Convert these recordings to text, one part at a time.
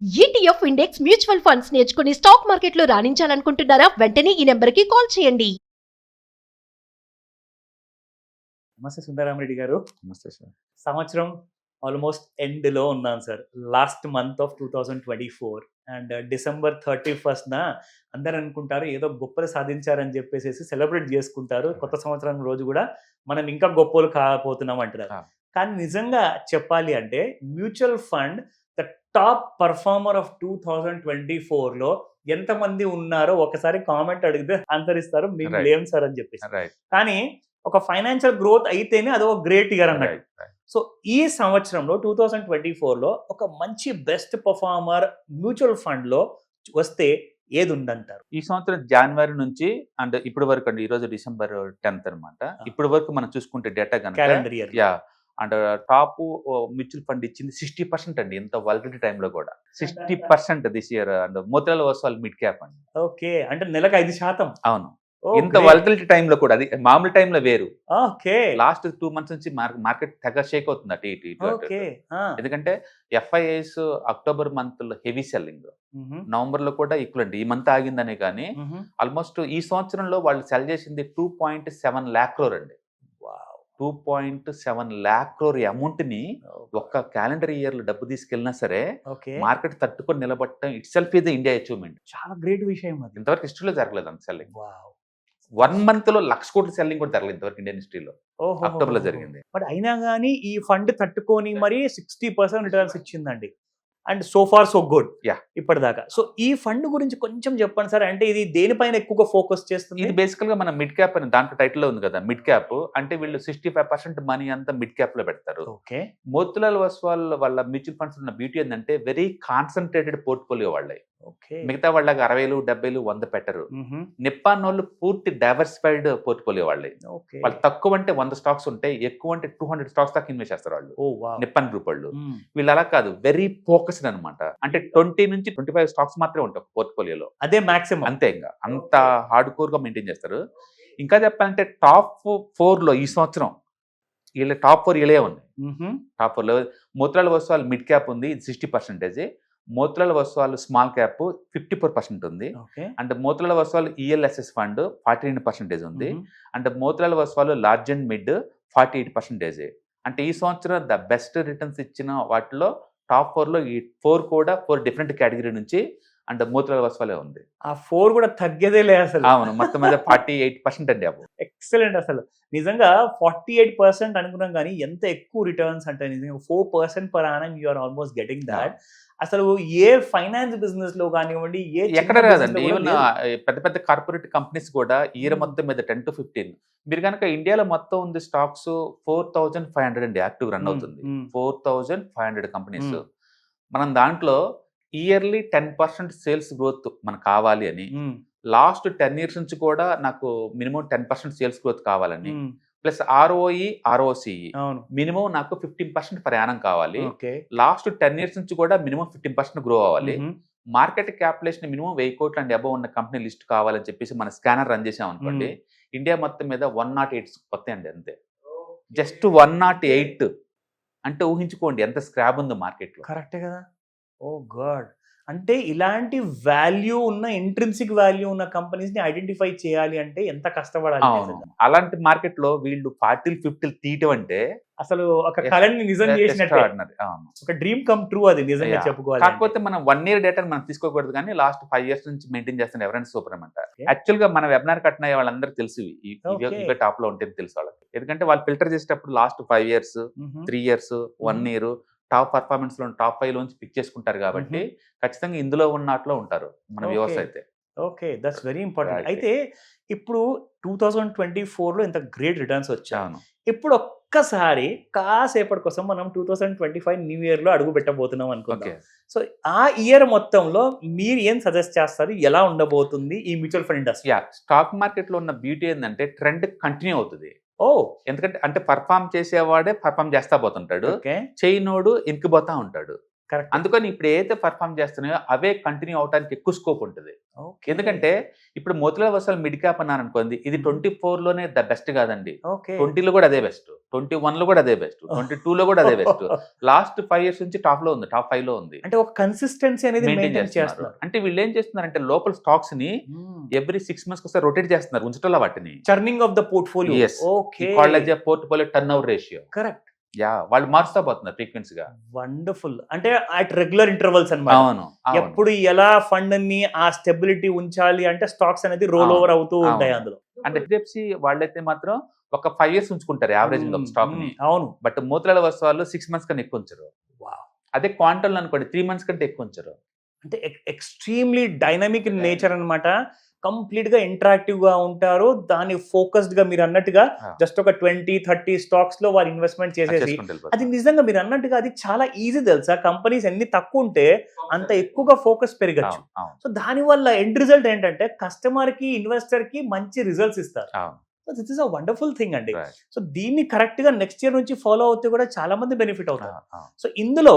ETF index mutual funds నేర్చుకుని stock మార్కెట్లో రాణించాలనుకుంటున్నారా? వెంటనే ఈ నెంబర్కి కాల్ చేయండి. నమస్తే సుందరామరెడ్డి గారు. నమస్తే సార్. సంవత్సరం ఆల్మోస్ట్ ఎండ్లో ఉన్నాం sir. Last month of 2024 and December 31st అందరు అనుకుంటారు ఏదో గొప్పలు సాధించారని చెప్పేసి సెలబ్రేట్ చేసుకుంటారు. కొత్త సంవత్సరం రోజు కూడా మనం ఇంకా గొప్పలు కాకపోతున్నాం అంటారు. కానీ నిజంగా చెప్పాలి అంటే mutual fund the top performer of 2024లో ఎంతమంది ఉన్నారో ఒకసారి కామెంట్ అడిగితే ఆన్సర్ ఇస్తారు, మేము లేం సార్ అని చెప్పేసి. కానీ ఒక ఫైనాన్షియల్ గ్రోత్ అయితేనే అది ఒక గ్రేట్ ఇయర్ అన్నట్టు. సో ఈ సంవత్సరంలో 2024లో ఒక మంచి బెస్ట్ పర్ఫార్మర్ మ్యూచువల్ ఫండ్ లో వస్తే ఏది ఉందంటారు? ఈ సంవత్సరం జనవరి నుంచి అండ్ ఇప్పటి వరకు అండి, ఈ రోజు డిసెంబర్ 10th అనమాట. ఇప్పటి వరకు మనం చూసుకుంటే data calendar year and top mutual fund ఇచ్చింది 60% అండి. ఇంత వాలటిలిటీ టైంలో కూడా 60% this year. And Motilal Oswal mid cap అండి. ఓకే, అంటే నెలకు 5%. అవును, ఇంత వాలటిలిటీ టైంలో కూడా. అది మామూలు టైంలో వేరు. ఓకే, లాస్ట్ 2 months నుంచి మార్కెట్ తెగ షేక్ అవుతుంది అటు ఇటు. ఎందుకంటే FIIs అక్టోబర్ మంత్ లో హెవీ సెల్లింగ్, నవంబర్ లో కూడా ఈక్వల్. ఈ మంత్ ఆగిందనే కానీ ఆల్మోస్ట్ ఈ సంవత్సరంలో వాళ్ళు సెల్ చేసింది 2.7 lakh crore అండి. 2.7 lakh crore అమౌంట్ ని ఒక్క క్యాలెండర్ ఇయర్ లో డబ్బు తీసుకెళ్ళినా సరే మార్కెట్ తట్టుకొని నిలబడటం ఇట్ సెల్ఫ్ ఇది ఇండియా అచీవ్మెంట్. చాలా గ్రేట్ విషయం అది. ఇంతవరకు హిస్టరీలో జరగలేదు అంత సెల్లింగ్. 1 month లో 1,00,000 కోట్ల సెల్లింగ్ కూడా జరగలేదు ఇంతవరకు ఇండియన్ హిస్టరీలో. అక్టోబర్ లో జరిగింది. బట్ అయినా కానీ ఈ ఫండ్ తట్టుకొని మరి 60% రిటర్న్స్ ఇచ్చిందండి. And so far so good ఇప్పటిదాకా. సో ఈ ఫండ్ గురించి కొంచెం చెప్పండి సార్. అంటే ఇది దేనిపైన ఎక్కువగా ఫోకస్ చేస్తుంది? ఇది బేసికల్ గా మన మిడ్ క్యాప్ అని దాంట్లో టైటిల్ లో ఉంది కదా, మిడ్ క్యాప్ అంటే వీళ్ళు 65% మనీ అంతా మిడ్ క్యాప్ లో పెడతారు. ఓకే, మోతిలాల్ ఓస్వాల్ వాళ్ళ మ్యూచువల్ ఫండ్స్ ఉన్న బ్యూటీ ఏంటంటే వెరీ కాన్సన్ట్రేటెడ్ పోర్ట్ఫోలియో వాళ్ళే. మిగతా వాళ్ళకి 60,000, 70,000, 100 పెట్టరు. నిప్పాన్ వాళ్ళు పూర్తి డైవర్సిఫైడ్ పోర్ట్ఫోలియో వాళ్ళే. వాళ్ళు తక్కువ అంటే 100 స్టాక్స్ ఉంటాయి, ఎక్కువ అంటే 200 స్టాక్స్ దాకా ఇన్వెస్ట్ చేస్తారు వాళ్ళు. నిప్పాన్ గ్రూప్ వాళ్ళు. వీళ్ళు అలా కాదు, వెరీ ఫోకస్డ్ అనమాట. అంటే 20 నుంచి 25 స్టాక్స్ మాత్రమే ఉంటాయి పోర్ట్ఫోలియోలో. అదే మాక్సిమం. అంతే, ఇంకా అంత హార్డ్ కోర్ గా మెయింటైన్ చేస్తారు. ఇంకా చెప్పాలంటే టాప్ 4 లో ఈ సంవత్సరం వీళ్ళ టాప్ 4 వీళ్ళే ఉన్నాయి. టాప్ 4 లో మోతిలాల్ ఓస్వాల్ మిడ్ క్యాప్ ఉంది, 60%. మోతిలాల్ ఓస్వాల్ స్మాల్ క్యాప్ 54% ఉంది. And Motilal Oswal ELSS fund 49% ఉంది. And Motilal Oswal large and mid 48%. అంటే ఈ సంవత్సరం ద బెస్ట్ రిటర్న్స్ ఇచ్చిన వాటిలో టాప్ 4 లో ఈ 4 కూడా 4 డిఫరెంట్ కేటగిరీ నుంచి అండ్ మోతిలాల్ ఓస్వాలే ఉంది. ఆ 4 కూడా తగ్గేదే లేదు అసలు. అవును, మొత్తం మీద 48% అండి. అప్పుడు ఎక్సలెంట్. అసలు నిజంగా 48% అనుకున్నాం కానీ ఎంత ఎక్కువ రిటర్న్స్ అంటే నిజంగా 4% per annum you are almost getting that. అసలు ఏ ఫైనాన్స్ బిజినెస్ లో కానివ్వండి, ఎక్కడ రాదండి. ఈవెన్ పెద్ద పెద్ద కార్పొరేట్ కంపెనీస్ కూడా ఇయర్ మొత్తం మీద 10 to 15. మీరు కనుక ఇండియాలో మొత్తం ఉంది స్టాక్స్ 4,500 అండి యాక్టివ్ రన్ అవుతుంది. 4,500 కంపెనీస్. మనం దాంట్లో ఇయర్లీ 10% సేల్స్ గ్రోత్ మనకు కావాలి అని, లాస్ట్ 10 years నుంచి కూడా నాకు మినిమం 10% సేల్స్ గ్రోత్ కావాలని, ప్లస్ ROE, ROCE మినిమం నాకు 15% పర్ యానం కావాలి. లాస్ట్ 10 years నుంచి కూడా మినిమం 15% గ్రో అవ్వాలి. మార్కెట్ క్యాపిటలైజేషన్ మినిమం 1,000 కోట్లు అండ్ అబౌవ్ ఉన్న కంపెనీ లిస్ట్ కావాలని చెప్పేసి మన స్కానర్ రన్ చేసాం అనుకోండి, ఇండియా మొత్తం మీద 108 వస్తాయండి అంతే. జస్ట్ 108 అంటే ఊహించుకోండి ఎంత స్క్రాబ్ ఉందో మార్కెట్ లో. కరెక్టే కదా. ఓ గాడ్, అంటే ఇలాంటి వాల్యూ ఉన్న ఇంట్రిన్సిక్ వాల్యూ ఉన్న కంపెనీస్ ని ఐడెంటిఫై చేయాలి అంటే ఎంత కష్టపడాలి. అలాంటి మార్కెట్ లో వీళ్ళు 40, 50 తీయటం అంటే అసలు ఒక కళని నిజం చేసినట్టు, ఒక డ్రీమ్ కమ్ ట్రూ అది నిజంగా చెప్పుకోవాలి. కాకపోతే మనం 1 year డేటా మనం తీసుకోకూడదు కానీ లాస్ట్ 5 years నుంచి మెయింటైన్ చేస్తున్న ఎవరైనా సూపర్ అంటారు. యాక్చువల్ గా మన వెబినార్ కట్టిన వాళ్ళందరికీ తెలుసు ఇవే టాప్ లో ఉంటుంది తెలుసు వాళ్ళకి. ఎందుకంటే వాళ్ళు ఫిల్టర్ చేసేటప్పుడు last 5 years, 3 years, 1 year top performance లో టాప్ 5 లోంచి పిక్ చేసుకుంటారు కాబట్టి ఖచ్చితంగా ఇందులో ఉన్నట్లో ఉంటారు మన వ్యూవర్స్ అయితే. Okay, that's very important. అయితే ఇప్పుడు 2024లో ఇంత గ్రేట్ రిటర్న్స్ వచ్చాను. ఇప్పుడు ఒక్కసారి కాసేపటి కోసం మనం 2025 న్యూ ఇయర్ లో అడుగు పెట్టబోతున్నాం అనుకుంటాం. సో ఆ ఇయర్ మొత్తంలో మీరు ఏం సజెస్ట్ చేస్తారు? ఎలా ఉండబోతుంది ఈ mutual fund industry? Stock market లో ఉన్న బ్యూటీ ఏంటంటే ట్రెండ్ కంటిన్యూ అవుతుంది. ఎందుకంటే అంటే పర్ఫామ్ చేసేవాడే పర్ఫామ్ చేస్తా పోతుంటాడు, చేయనోడు ఇంకిపోతా ఉంటాడు. కరెక్ట్. అందుకని ఇప్పుడు ఏదైతే పర్ఫామ్ చేస్తున్నాయో అవే కంటిన్యూ అవడానికి ఎక్కువ స్కోప్ ఉంటుంది. ఎందుకంటే ఇప్పుడు మోతిలాల్ ఒస్వాల్ మిడ్ క్యాప్ అన్నాను అనుకోండి, ఇది 24లోనే ద బెస్ట్ కాదండి. 20లో కూడా అదే బెస్ట్, 21లో కూడా అదే బెస్ట్, 22లో కూడా అదే బెస్ట్. లాస్ట్ 5 years నుంచి టాప్ 5లో ఉంది. అంటే ఒక కన్సిస్టెన్సీ అనేది మెయింటైన్ మెయింటైన్ చేస్తున్నారు. చేస్తున్నారు. అంటే వీళ్ళు ఏం చేస్తున్నారంటే లోపల స్టాక్స్ ని ఎవ్రీ 6 months ఒకసారి రొటేట్ చేస్తున్నారు, ఉంచటంలో వాటిని. Churning of the portfolio. Yes. Portfolio turn over ratio. Correct. వాళ్ళు మారుస్తా పోతున్నారు ఫ్రీక్వెన్సీగా. వండర్ఫుల్. అంటే అట్ రెగ్యులర్ ఇంటర్వల్స్ అన్నమాట. అవును. ఎప్పుడు ఎలా ఫండ్ ని ఆ స్టెబిలిటీ ఉంచాలి అంటే స్టాక్స్ అనేది రోల్ ఓవర్ అవుతూ ఉంటాయి అందులో. అంటే హెచ్డిఎఫ్సి వాళ్ళైతే మాత్రం ఒక 5 years ఉంచుకుంటారు యావరేజ్ ఒక స్టాక్ ని. అవును. బట్ మోతిలాల్ ఒస్వాల్ 6 months కన్నా ఎక్కువ ఉంచరు. అదే క్వాంటల్ అనుకోండి 3 months కంటే ఎక్కువ ఉంచరు. అంటే ఎక్స్ట్రీమ్లీ డైనమిక్ నేచర్ అన్నమాట. కంప్లీట్ గా ఇంటరాక్టివ్ గా ఉంటారు. దాని ఫోకస్డ్ గా మీరు అన్నట్టుగా జస్ట్ ఒక 20-30 స్టాక్స్ లో వారు ఇన్వెస్ట్మెంట్ చేసేసి, అది నిజంగా మీరు అన్నట్టుగా అది చాలా ఈజీ తెలుసా. కంపెనీస్ ఎన్ని తక్కువ ఉంటే అంత ఎక్కువగా ఫోకస్ పెరగచ్చు. సో దాని వల్ల ఎండ్ రిజల్ట్ ఏంటంటే కస్టమర్ కి, ఇన్వెస్టర్ కి మంచి రిజల్ట్స్ ఇస్తారు. So this is a wonderful thing అండి. సో దీన్ని కరెక్ట్ గా నెక్స్ట్ ఇయర్ నుంచి ఫాలో అవుతే కూడా చాలా మంది బెనిఫిట్ అవుతారు. సో ఇందులో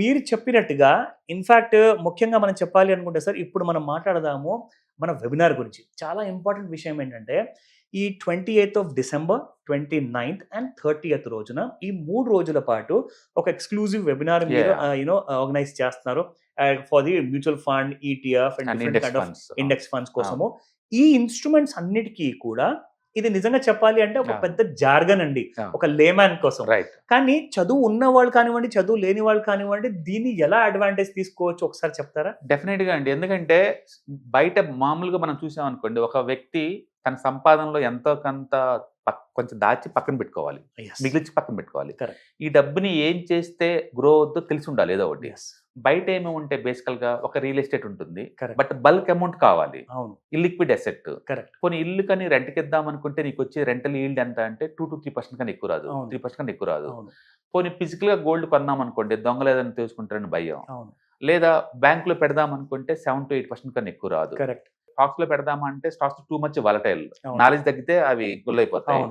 మీరు చెప్పినట్టుగా ఇన్ఫాక్ట్ ముఖ్యంగా మనం చెప్పాలి అనుకుంటే సార్, ఇప్పుడు మనం మాట్లాడదాము మన వెబినార్ గురించి. చాలా ఇంపార్టెంట్ విషయం ఏంటంటే ఈ 28th December, 29th and 30th రోజున ఈ 3 రోజుల పాటు ఒక ఎక్స్క్లూజివ్ వెబినార్ మీరు ఆర్గనైజ్ చేస్తున్నారు for the mutual fund, ETF and different kind of index funds కోసము. ఈ ఇన్స్ట్రుమెంట్స్ అన్నిటికీ కూడా ఇది నిజంగా చెప్పాలి అంటే ఒక పెద్ద జార్గన్ అండి, ఒక లేమ్యాన్ కోసం. కానీ చదువు ఉన్న వాళ్ళు కానివ్వండి, చదువు లేని వాళ్ళు కానివ్వండి, దీన్ని ఎలా అడ్వాంటేజ్ తీసుకోవచ్చు ఒకసారి చెప్తారా? డెఫినెట్ గా అండి. ఎందుకంటే బయట మామూలుగా మనం చూసాం అనుకోండి, ఒక వ్యక్తి తన సంపాదనలో ఎంతో కొంత కొంచెం దాచి పక్కన పెట్టుకోవాలి, మిగిలిచి పక్కన పెట్టుకోవాలి. ఈ డబ్బుని ఏం చేస్తే గ్రో అవుద్దో తెలిసి ఉండాలి ఏదో ఒకటి. బయట ఏమో ఉంటే బేసికల్ గా ఒక రియల్ ఎస్టేట్ ఉంటుంది, బట్ బల్క్ అమౌంట్ కావాలి, ఇల్లిక్విడ్ అసెట్. కొన్ని ఇల్లు కానీ రెంట్కి ఇద్దాం అనుకుంటే నీకు వచ్చే రెంటల్ ఈల్డ్ ఎంత అంటే 2-3% కన్నా ఎక్కువ రాదు, 3% కన్నా ఎక్కువ రాదు. పోనీ ఫిజికల్ గా గోల్డ్ కొన్నాం అనుకోండి, దొంగలు ఏదైనా తెలుసుకుంటారని భయం. లేదా బ్యాంక్ లో పెడదాం అనుకుంటే 7-8% కన్నా ఎక్కువ రాదు. స్టాక్స్ లో పెడదామంటే stocks too much volatile, knowledge తగ్గితే అవి గుల్లైపోతాయి.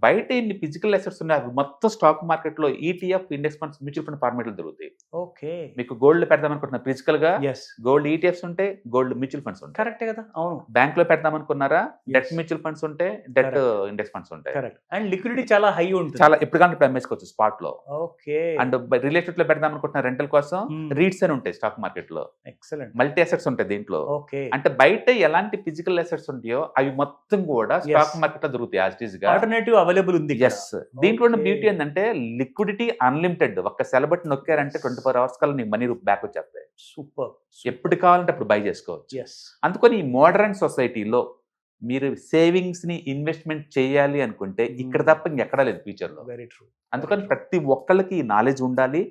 బయట ఇన్ని ఫిజికల్ అసెట్స్ ఉన్నాయి, అవి మొత్తం స్టాక్ మార్కెట్ లో ETF, index funds, mutual fund format లో దొరుకుతాయి. మీకు గోల్డ్ పెడదాం అనుకుంటున్నా ఫిజికల్ గా, గోల్డ్ ETFs ఉంటాయి, గోల్డ్ మ్యూచువల్ ఫండ్స్ ఉంటాయి. కరెక్ట్ కదా. అవును. బ్యాంక్ లో పెడదాం అనుకున్నారా, డెట్ మ్యూచువల్ ఫండ్స్ ఉంటాయి, డెట్ ఇండెక్స్ ఫండ్స్ ఉంటాయి. అండ్ లిక్విడిటీ చాలా హై ఉంటుంది, చాలా ఇప్పుడు కానీ ఇప్పుడు అమ్మేసుకోవచ్చు స్పాట్ లో. అండ్ రియల్ ఎస్టేట్ లో పెడదాం అనుకుంటున్నా రెంటల్ కోసం, రీట్స్ అని ఉంటాయి స్టాక్ మార్కెట్ లో. ఎక్సలెంట్. మల్టీ అసెట్స్ ఉంటాయి దీంట్లో. అంటే బయట ఎలాంటి ఫిజికల్ అసెట్స్ ఉంటాయో అవి మొత్తం కూడా స్టాక్ మార్కెట్ లో దొరుకుతాయి యాజ్ ఇట్ ఈస్ గా. ఆల్టర్నేటివ్ అవైలబుల్ ఉంది. దీంట్లో బ్యూటీ ఏంటంటే లిక్విడిటీ అన్లిమిటెడ్. ఒక్క సెల్ బటన్ నొక్కారంటే 24 hours కల్లా నీకు మనీ బ్యాక్ వచ్చేస్తాయి. సూపర్. ఎప్పుడు కావాలంటే అప్పుడు బై చేసుకోవచ్చు. అందుకని ఈ మోడర్న్ సొసైటీలో మీరు సేవింగ్స్ ని ఇన్వెస్ట్మెంట్ చేయాలి అనుకుంటే ఇక్కడ తప్ప ఇంకెక్కడా లేదు ఫ్యూచర్ లో. Very true. అందుకని ప్రతి ఒక్కళ్ళకి ఈ నాలెడ్జ్ ఉండాలి,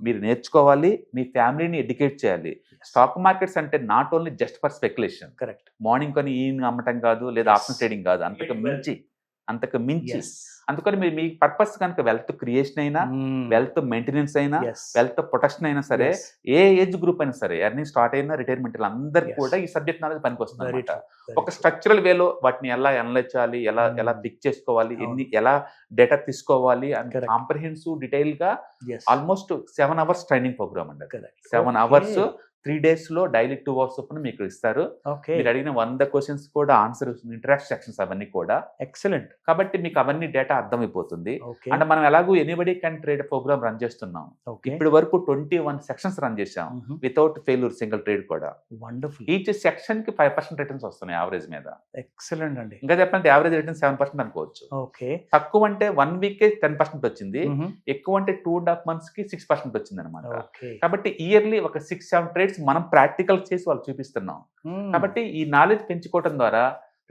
మీరు నేర్చుకోవాలి, మీ ఫ్యామిలీని ఎడ్యుకేట్ చేయాలి. స్టాక్ మార్కెట్స్ అంటే not only just for speculation. Correct. Morning కొని ఈవినింగ్ అమ్మటం కాదు, లేదా ఆఫ్టర్నూన్ ట్రేడింగ్ కాదు, అంతకు మించి. అందుకని మీరు మీ పర్పస్ కనుక వెల్త్ క్రియేషన్ అయినా, వెల్త్ మెయింటెనెన్స్ అయినా, వెల్త్ ప్రొటెక్షన్ అయినా సరే, ఏ ఏజ్ గ్రూప్ అయినా సరే, ఎర్నింగ్ స్టార్ట్ అయినా రిటైర్మెంట్ అందరికీ కూడా ఈ సబ్జెక్ట్ నాలెడ్జ్ పనికి వస్తుంది. ఒక స్ట్రక్చరల్ వేలో వాటిని ఎలా అనలైజ్ చేయాలి, ఎలా పిక్ చేసుకోవాలి, ఎలా డేటా తీసుకోవాలి అంటే కాంప్రహెన్సివ్ డీటెయిల్ గా ఆల్మోస్ట్ 7 hours ట్రైనింగ్ ప్రోగ్రామ్ అండి. 7 hours 3 days లో డైలీ 2 hours చొప్పున మీకు ఇస్తారు. మీరు అడిగిన 100 questions కూడా ఆన్సర్, ఇంటరాక్షన్ సెక్షన్స్ అవన్నీ కూడా ఎక్సలెంట్. కాబట్టి మీకు అవన్నీ డేటా అర్థమైపోతుంది. అంటే మనం ఎలాగో anybody can trade program run చేస్తున్నాం. ఇప్పటి వరకు 21 సెక్షన్స్ రన్ చేసాం వితౌట్ ఫెయిల్యూర్, సింగిల్ ట్రేడ్ కూడా. వండర్ఫుల్. ఈచ్ సెక్షన్ కి 5% రిటర్న్స్ వస్తున్నాయి యావరేజ్ మీద. ఎక్సలెంట్ అండి. ఇంకా చెప్పాలంటే యావరేజ్ రిటర్న్ 7% అనుకోవచ్చు. తక్కువ అంటే 1 week 10% వచ్చింది, ఎక్కువ అంటే 2.5 months కి 6% వచ్చింది అనమాట. కాబట్టి ఇయర్లీ ఒక 6-7 ట్రేడ్స్ మనం ప్రాక్టికల్ చేసి వాళ్ళు చూపిస్తున్నాం. కాబట్టి ఈ నాలెడ్జ్ పెంచుకోవడం ద్వారా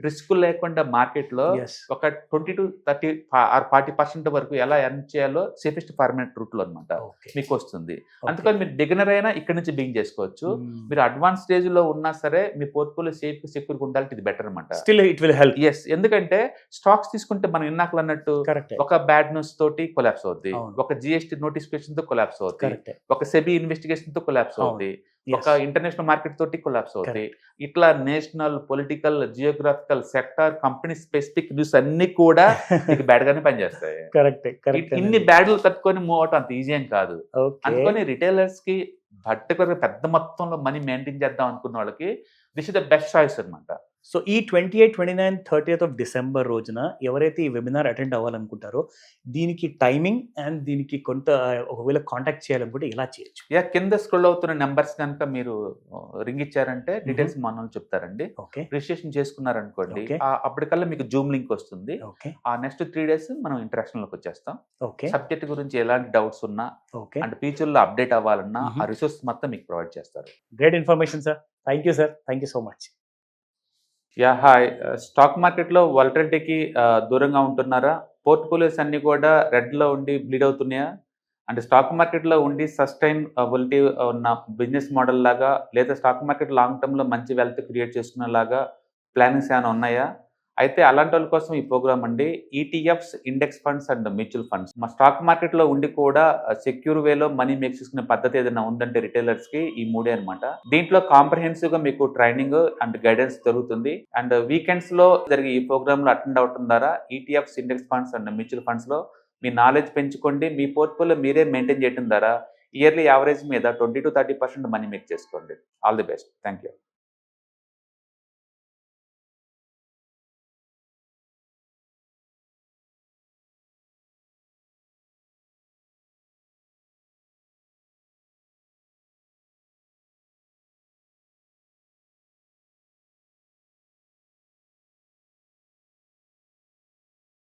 రిస్క్ లేకుండా మార్కెట్ లో ఒక 20-30-40% వరకు ఎలా ఎర్న్ చేయాలో సేఫెస్ట్ ఫార్మేట్ రూట్ లో అనమాట మీకు వస్తుంది. అందుకని మీరు బిగినర్ అయినా ఇక్కడ నుంచి బిగిన్ చేసుకోవచ్చు. మీరు అడ్వాన్స్ స్టేజ్ లో ఉన్నా సరే మీ పోర్ట్ఫోలియో సేఫ్ సెక్యూర్ ఉండాలి, ఇది బెటర్ అనమాట. Still it will help. Yes, ఎందుకంటే స్టాక్స్ తీసుకుంటే మనం ఇన్నాకలు అన్నట్టు ఒక బ్యాడ్ న్యూస్ తోటి కొలాప్స్ అవుద్ది, ఒక GST నోటిఫికేషన్ తో కొలాప్స్ అవుతుంది, ఒక సెబీ ఇన్వెస్టిగేషన్ తో కొలాప్స్ అవుతుంది, ఒక ఇంటర్నేషనల్ మార్కెట్ తోటి కొలాప్స్ అవుతాయి. ఇట్లా national, political, geographical, sector, company specific news అన్ని కూడా మీకు బ్యాడ్ గానే పనిచేస్తాయి. కరెక్ట్. ఇన్ని బ్యాడ్లు తట్టుకొని మూవ్ అవటం అంత ఈజీ ఏం కాదు. అందుకని రిటైలర్స్ కి పర్టికులర్ పెద్ద మొత్తంలో మనీ మెయింటైన్ చేద్దాం అనుకున్న వాళ్ళకి this is the best choice అనమాట. సో ఈ 28, 29, 30th of December రోజున ఎవరైతే ఈ వెబినార్ అటెండ్ అవ్వాలనుకుంటారో దీనికి టైమింగ్ అండ్ దీనికి కొంత ఒకవేళ కాంటాక్ట్ చేయాలనుకుంటే ఎలా చేయొచ్చు? కింద స్క్రోల్ అవుతున్న నెంబర్స్ కనుక మీరు రింగ్ ఇచ్చారంటే డీటెయిల్స్ మనల్ని చెప్తారండి. ఓకే. రిజిస్ట్రేషన్ చేసుకున్నారనుకోండి, Okay. అప్పటికల్లా మీకు జూమ్ లింక్ వస్తుంది. ఓకే. ఆ నెక్స్ట్ 3 days మనం ఇంటరాక్షన్ లోకి వచ్చేస్తాం. ఓకే. సబ్జెక్ట్ గురించి ఎలాంటి డౌట్స్ ఉన్నా ఓకే. అండ్ ఫ్యూచర్ లో అప్డేట్ అవ్వాలన్నా ఆ రిసోర్స్ మొత్తం మీకు ప్రొవైడ్ చేస్తారు. Great information sir. Thank you sir. Thank you so much. Yeah hi. Stock మార్కెట్లో వాలటిలిటీకి దూరంగా ఉంటున్నారా? పోర్ట్ఫోలియోస్ అన్ని కూడా రెడ్లో ఉండి బ్లీడ్ అవుతున్నాయా? అంటే స్టాక్ మార్కెట్లో ఉండి సస్టైనబిలిటీ ఉన్న బిజినెస్ మోడల్ లాగా లేదా స్టాక్ మార్కెట్ లాంగ్ టర్మ్లో మంచి వెల్త్ క్రియేట్ చేసుకునేలాగా ప్లానింగ్స్ ఏమైనా ఉన్నాయా? అయితే అలాంటి వాళ్ళ కోసం ఈ ప్రోగ్రామ్ అండి. ETFs, index funds and mutual funds. మా స్టాక్ మార్కెట్లో ఉండి కూడా సెక్యూర్ వేలో మనీ మేక్ చేసుకునే పద్ధతి ఏదైనా ఉందంటే రిటైలర్స్కి ఈ 3 అనమాట. దీంట్లో కాంప్రహెన్సివ్గా మీకు ట్రైనింగ్ అండ్ గైడెన్స్ జరుగుతుంది. అండ్ వీకెండ్స్లో జరిగే ఈ ప్రోగ్రామ్లో అటెండ్ అవటం ద్వారా ETFs, index funds and mutual ఫండ్స్లో మీ నాలెడ్జ్ పెంచుకోండి. మీ పోర్ట్ఫోలియో మీరే మెయింటైన్ చేయడం ద్వారా ఇయర్లీ యావరేజ్ మీద 20 to 30% మనీ మేక్ చేసుకోండి. All the best. Thank you.